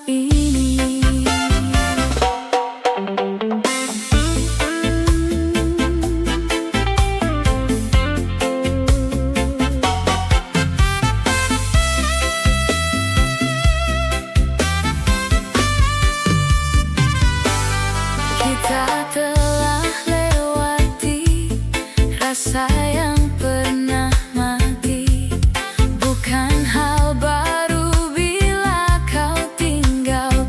ini. Kita telah lewati rasa yang pernah mati. Bukan hal baru bila kau tinggalkan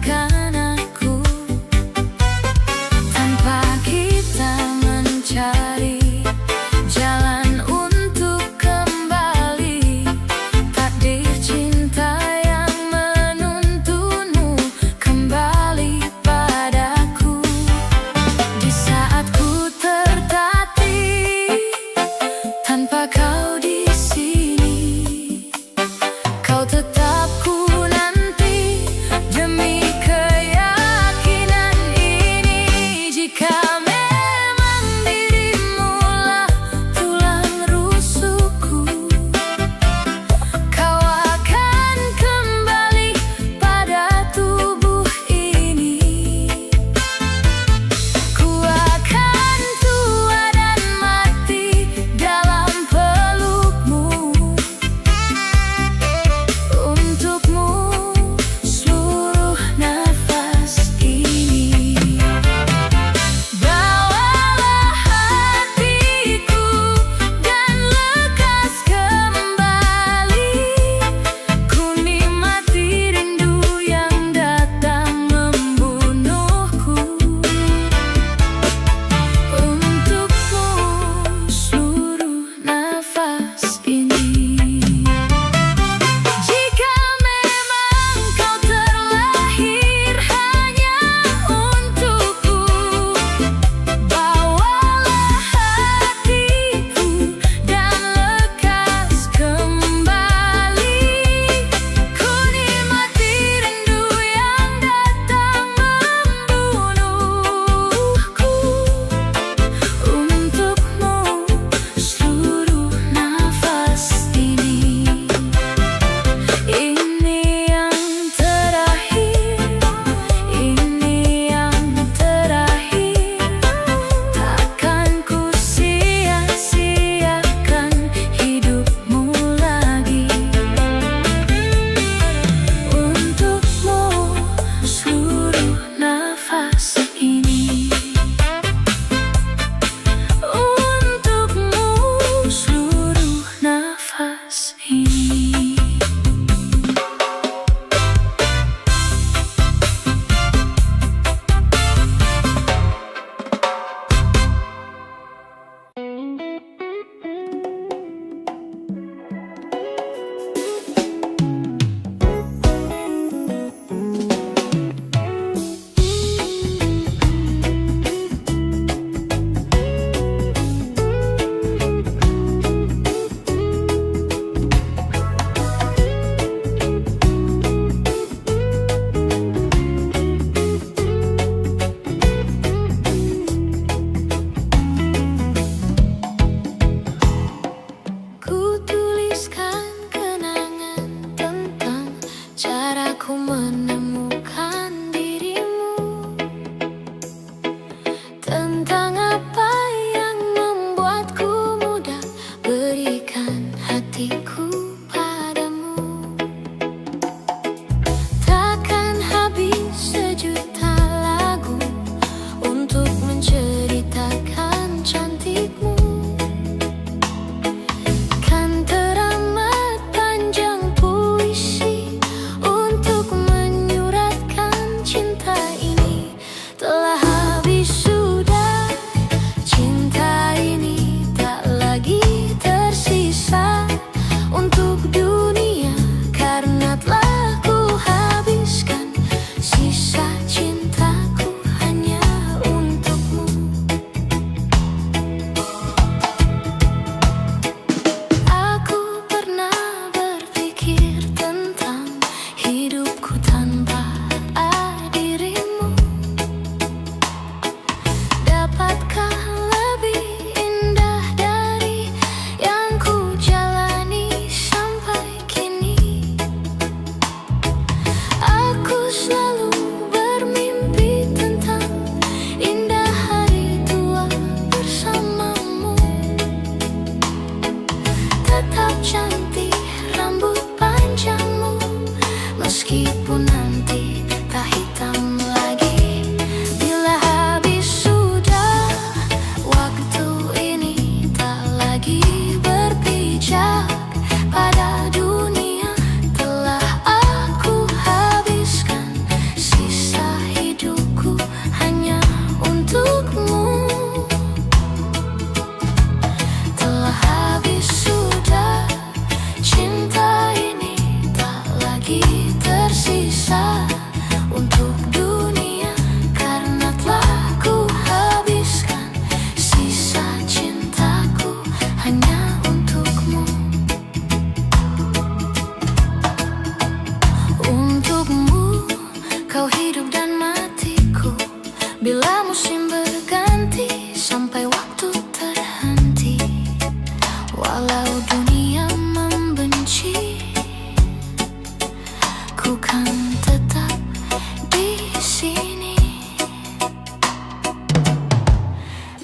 sini.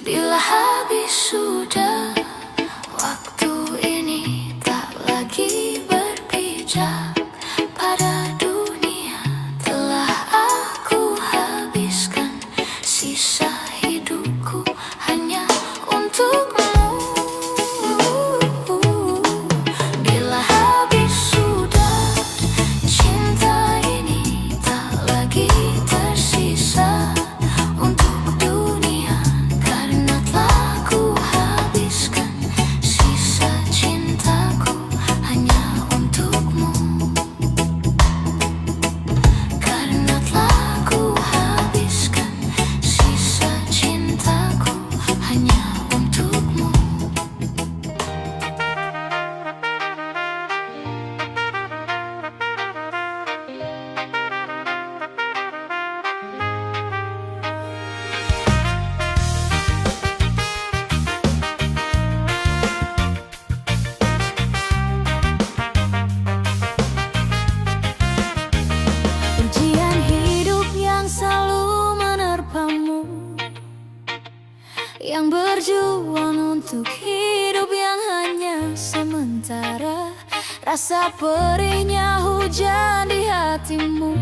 Bila habis sudah, waktu ini tak lagi berpijak pada dunia. Telah aku habiskan sisa hidupku hanya untukmu. Bila habis sudah, cinta ini tak lagi tersisa untuk dunia. Karena telah ku habiskan sisa cintaku hanya untukmu. Karena telah ku habiskan sisa cintaku hanya untukmu. Ujian hidup yang selalu menerpamu, yang berjuang untuk hidup yang hanya sementara. Rasa perihnya hujan di hatimu,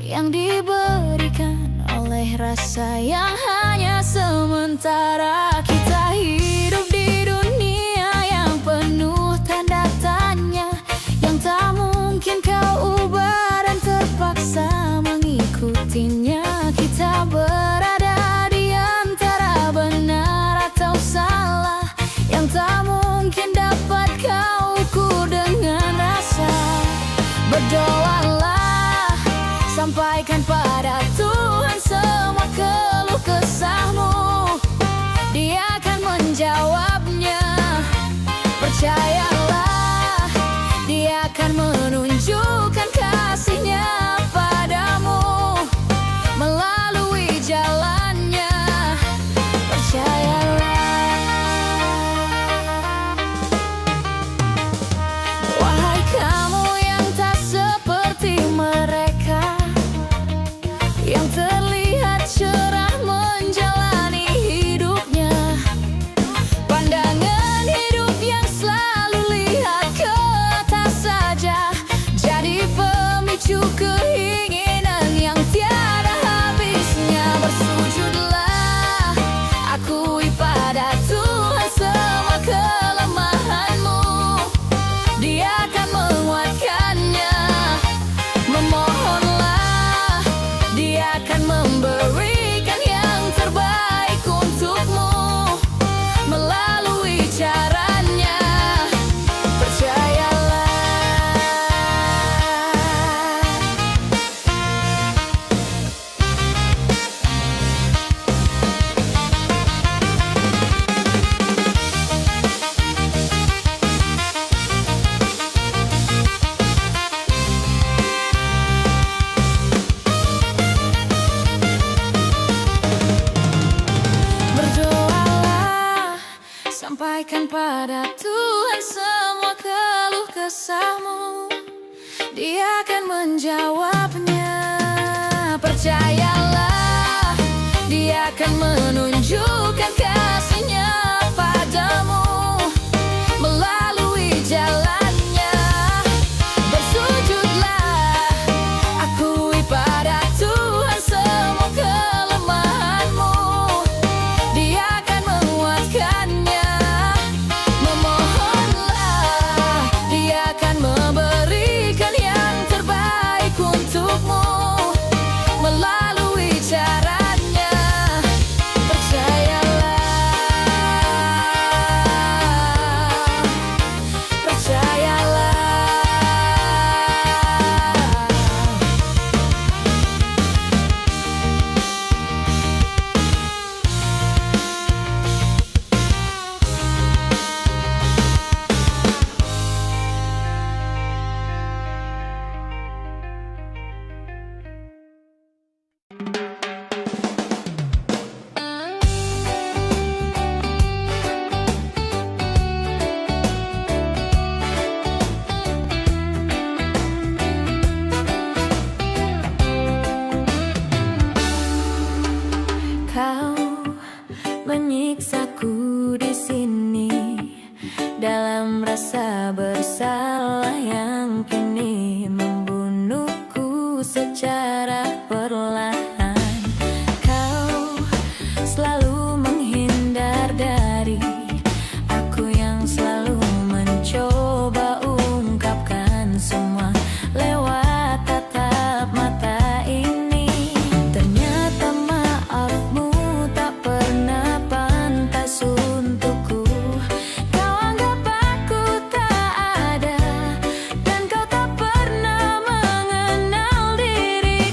yang diberikan oleh rasa yang hanya sementara. Kita hidup di dunia yang penuh tanda tanya, yang tak mungkin kau ubah dan terpaksa mengikutinya. Kita berada di antara benar atau salah, yang tak mungkin dapat kau ukur dengan rasa. Berdoalah, sampaikan pada Tuhan semua keluh kesahmu. Dia akan menjawabnya. Percayalah, Dia akan menunjukkan kasih-Nya padamu melalui jalannya. Percayalah. Wahai kamu yang tak seperti mereka, yang terlihat cerah menjalani hidupnya. Pandangan hidup yang selalu lihat ke atas saja, jadi pemicu keinginan yang tiada habisnya. Bersujudlah, akui pada Tuhan semua kelemahanmu. Dia akan menguatkannya. Memohonlah, Dia akan memberikan yang terbaik untukmu melalui caranya. Percayalah. Berdoalah, sampaikan pada Tuhan semua keluh kesahmu. Dia akan menjawabnya. Percayalah, Dia akan menunjukkan kasih-Nya padamu melalui jalannya. Bersujudlah, akui pada Tuhan semua kelemahanmu. Dia akan menguatkannya. Memohonlah, Dia akan memberikan yang terbaik untukmu secara perlahan. Kau selalu menghindar dari aku yang selalu mencoba ungkapkan semua lewat tatap mata ini. Ternyata maafmu tak pernah pantas untukku. Kau anggap aku tak ada, dan kau tak pernah mengenal diriku.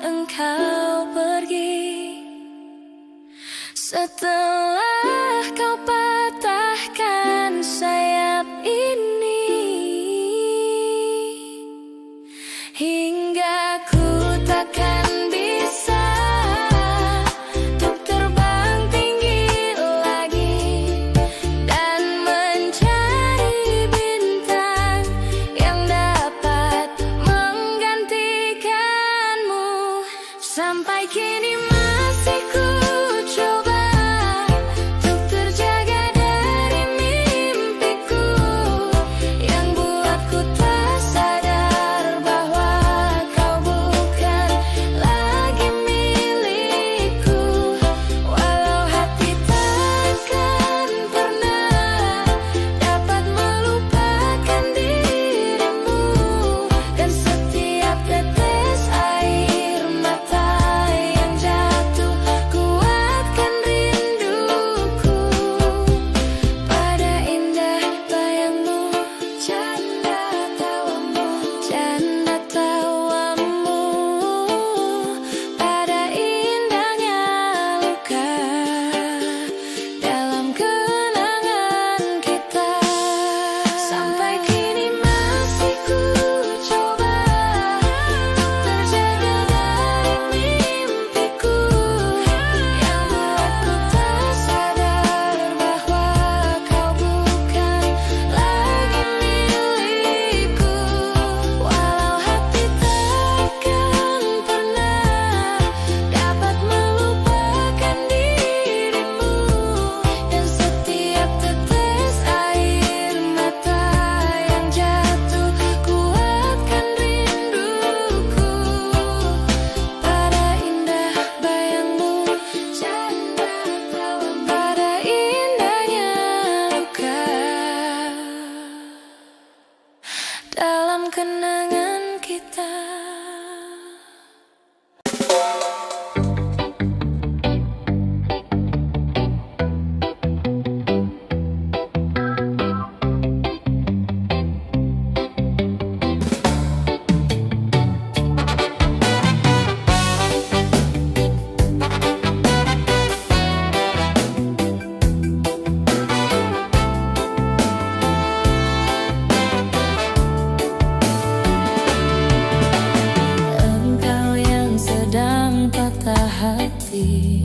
engkau pergi. Setelah kau patahkan sayap ini, hingga ku takkan bisa untuk terbang tinggi lagi dan mencari bintang yang dapat menggantikanmu. Sampai kini masih ku coba untuk terjaga dari mimpiku yang buatku tak sadar bahwa kau bukan lagi milikku. Walau hati takkan pernah dapat melupakan dirimu, dan setiap tetes air mata yang jatuh kuatkan rinduku pada indah bayangmu, canda tawamu, canda tawamu, pada indahnya luka dalam kenangan kita. Sampai kini masih ku coba untuk terjaga dari mimpiku yang buatku tak sadar bahwa kau bukan lagi milikku. Walau hati takkan pernah dapat melupakan dirimu, dan setiap tetes air mata yang jatuh kuatkan rinduku pada indah bayangmu, canda tawamu, pada indahnya luka dalam kenangan kita. Engkau yang sedang patah hati,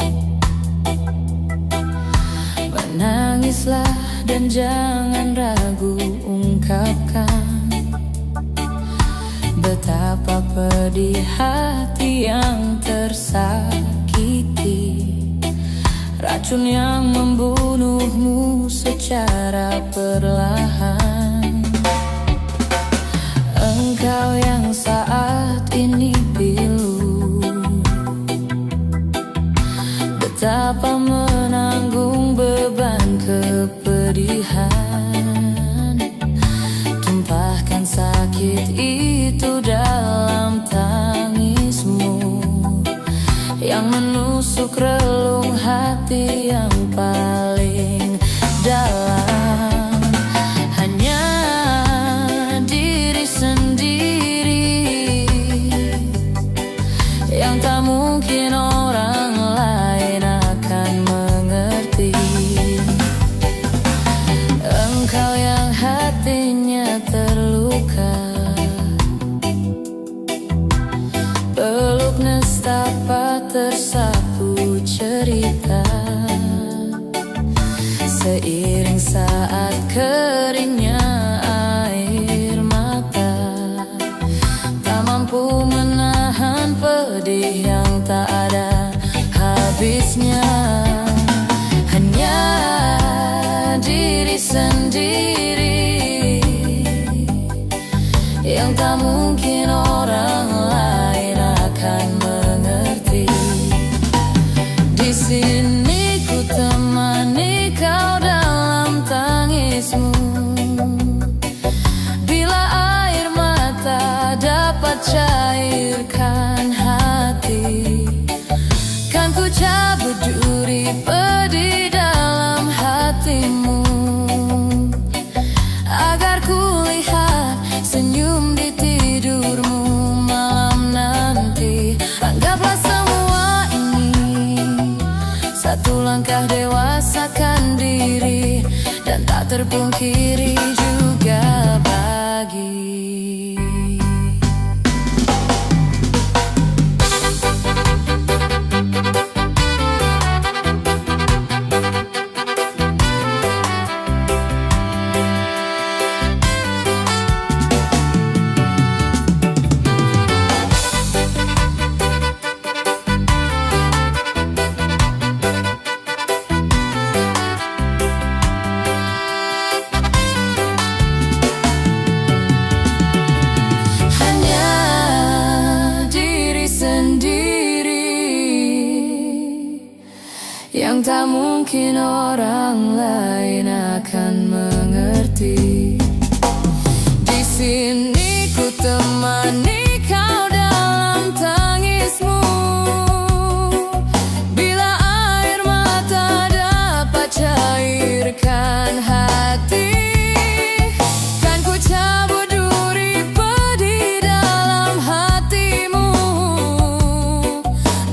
menangislah dan jangan ragu ungkapkan betapa pedih hati yang tersakiti, racun yang membunuhmu secara perlahan. Engkau yang saat ini pilu, betapa menanggung beban kepedihan, tumpahkan sakit itu dalam tangismu yang menusuk relung hati yang paling dalam. Hanya diri sendiri yang tak mungkin orang lain akan mengerti. Engkau yang hatinya terluka, peluk nestapa tersapu cerita, seiring saat keringnya air mata, tak mampu menahan pedih yang tak ada habisnya. Hanya diri sendiri yang tak mungkin orang lain akan mengerti. Di sini ku temani kau dalam tangismu, bila air mata dapat cairkan hati. Satu langkah dewasakan diri, dan tak terpungkiri juga bagi yang tak mungkin orang lain akan mengerti. Di sini ku temani kau dalam tangismu, bila air mata dapat cairkan hati. Kan ku cabut duri pedih dalam hatimu,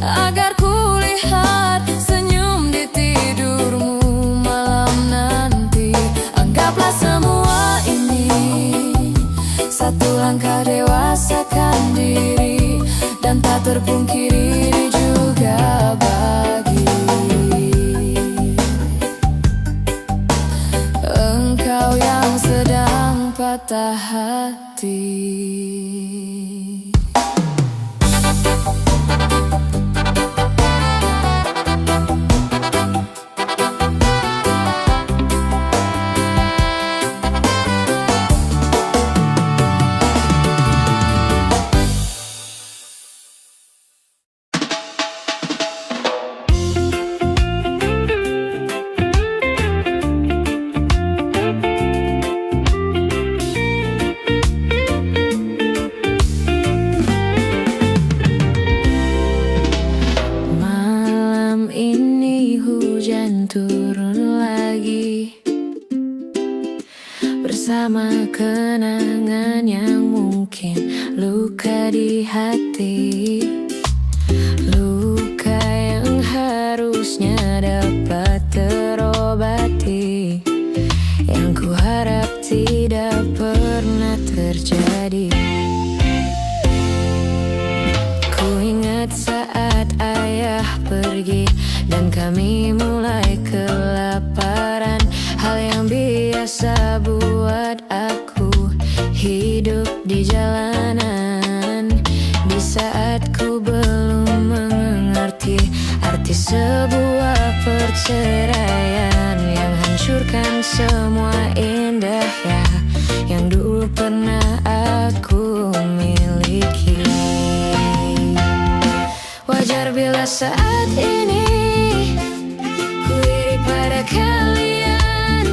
agar ku lihat senyum di tidurmu malam nanti. Anggaplah semua ini satu langkah dewasakan diri, dan tak terpungkiri juga bagi engkau yang sedang patah hati. Turun lagi bersama kenangan yang mungkin luka di hati, luka yang harusnya dapat terobati, yang ku harap tidak pernah terjadi. Ku ingat saat ayah pergi dan kami mulai kelaparan, hal yang biasa buat aku hidup di jalanan. Di saat ku belum mengerti arti sebuah perceraian yang hancurkan semua indahnya yang dulu pernah aku miliki. Wajar bila saat ini ku iri pada kalian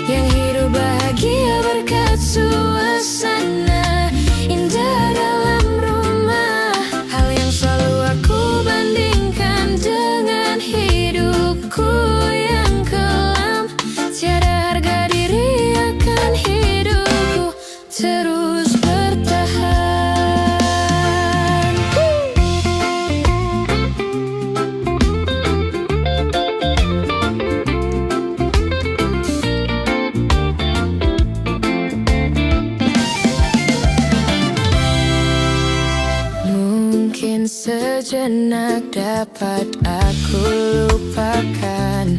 yang hidup bahagia berkat suasana indah dalam rumah. Hal yang selalu aku bandingkan dengan hidupku yang kelam. Tiada harga diri akan hidupku terus bertahan. Sejenak dapat aku lupakan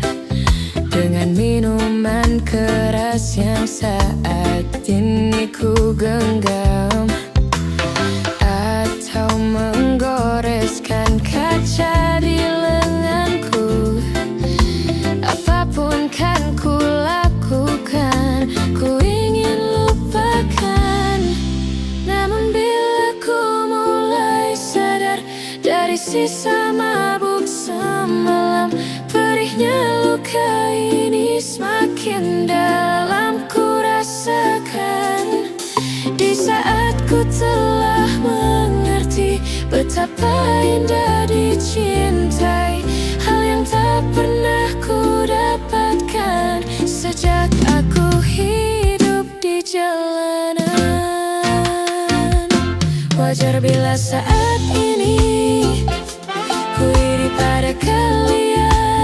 dengan minuman keras yang saat ini ku genggam, atau menggoreskan kaca di lenganku. Apapun kan ku lakukan, ku ingin lupakan. Namun bila ku mulai sadar dari sisa mabuk semalam, perihnya luka ini semakin dalam ku rasakan. Di saat ku telah mengerti betapa indah dicintai, hal yang tak pernah ku dapatkan sejak aku hidup di jalanan. Wajar bila saat ini ku iri pada kalian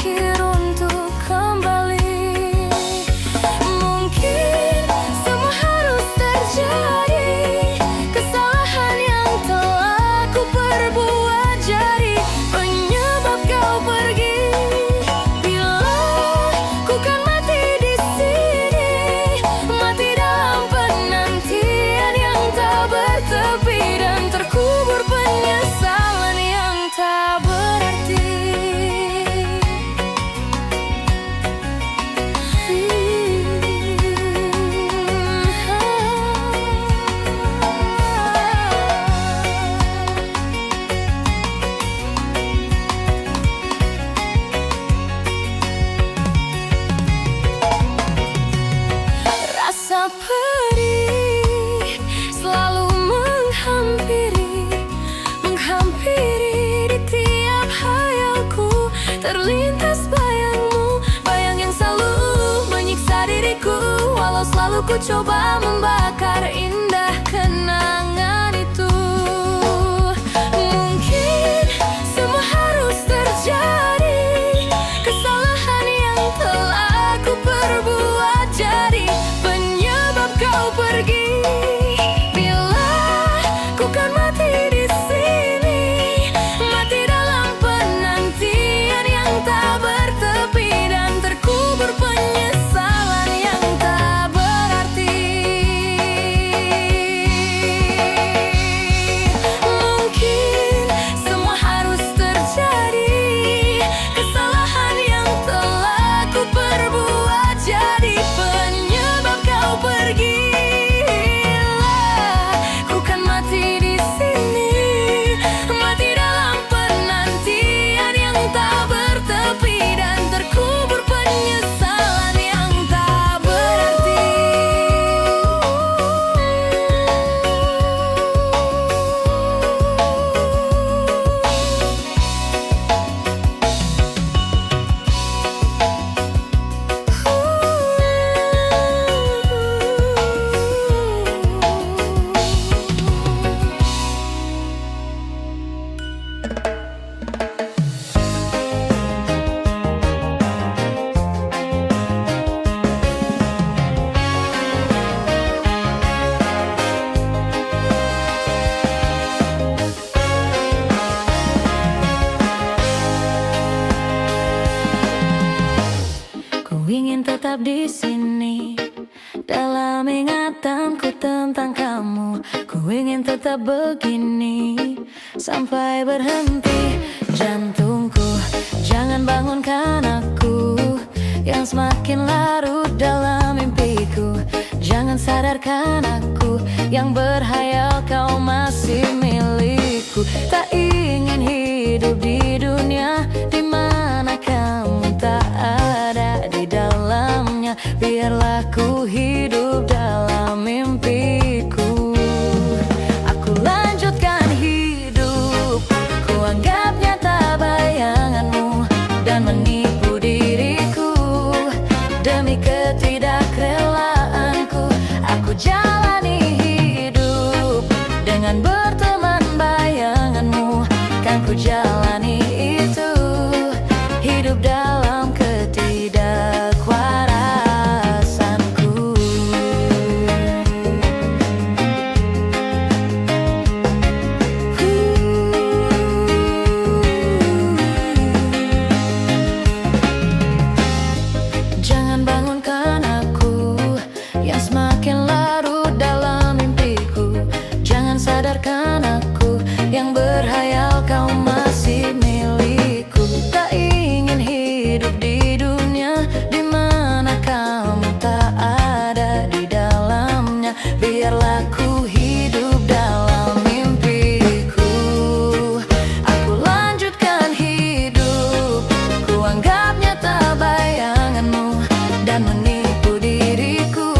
berakhir untuk kembali. Mungkin semua harus terjadi, kesalahan yang telah ku perbuat jadi penyebab kau pergi. Bila ku kan mati di sini, mati dalam penantian yang tak bertepi dan terkubur penyesalan yang tak berarti. Rasa perih selalu menghampiri di tiap hayalku. Terlintas bayangmu, bayang yang selalu menyiksa diriku. Walau selalu ku coba membakar indah kenangan itu. Mungkin semua harus terjadi, kesalahan yang telah ku perbuat jadi penyebab kau pergi. Bila ku kan mati di sini, mati dalam penantian yang tak bertepi dan terkubur penyesalan yang tak berarti. Mungkin semua harus terjadi, kesalahan yang telah ku perbuat jadi penyebab kau pergi. Ku kan mati di sini, mati dalam penantian yang tak bertepi dan terkubur penyesalan yang tak berarti. Ku ingin tetap di sini dalam ingatanku tentang kamu. Ku ingin tetap begini sampai berhenti jantungku. Jangan bangunkan aku yang semakin larut dalam mimpiku. Jangan sadarkan aku yang berhayal kau masih milikku. Tak ingin hidup di dunia di mana kamu tak ada di dalamnya. Biarlah ku hidup dalam mimpiku. Aku lanjutkan hidup, ku anggap nyata bayanganmu dan menipu diriku. Demi ketidakrelaanku, aku jalani hidup dengan berteman bayanganmu. Kan ku jalani itu, hidup dalam ketidakwarasanku. Jangan bangunkan aku yang semakin larut dalam mimpiku. Jangan sadarkan aku yang berhayal kau masih milikku. Tak ingin hidup di dunia di mana kamu tak ada di dalamnya. Biarlah ku hidup dalam mimpiku. Aku lanjutkan hidup, ku anggap nyata bayanganmu dan menipu diriku.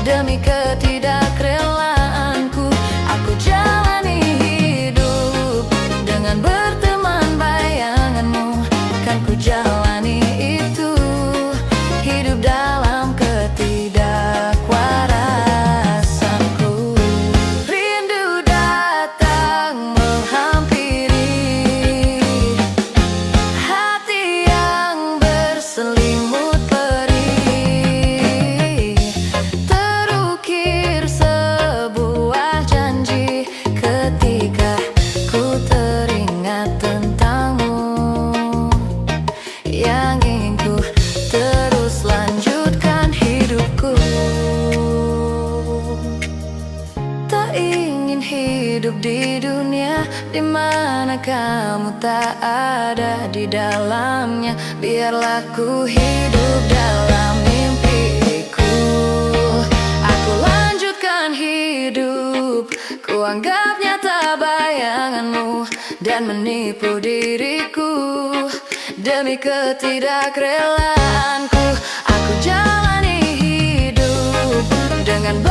Demi ketidakrelaanku, aku jalani hidup dengan berteman bayanganmu. Kan ku jalani itu, hidup dalam ketidakwarasanku. Rindu datang menghampiri hati yang mana kamu tak ada di dalamnya. Biarlah ku hidup dalam mimpiku. Aku lanjutkan hidup, ku anggap nyata bayanganmu dan menipu diriku. Demi ketidakrellaanku, aku jalani hidup dengan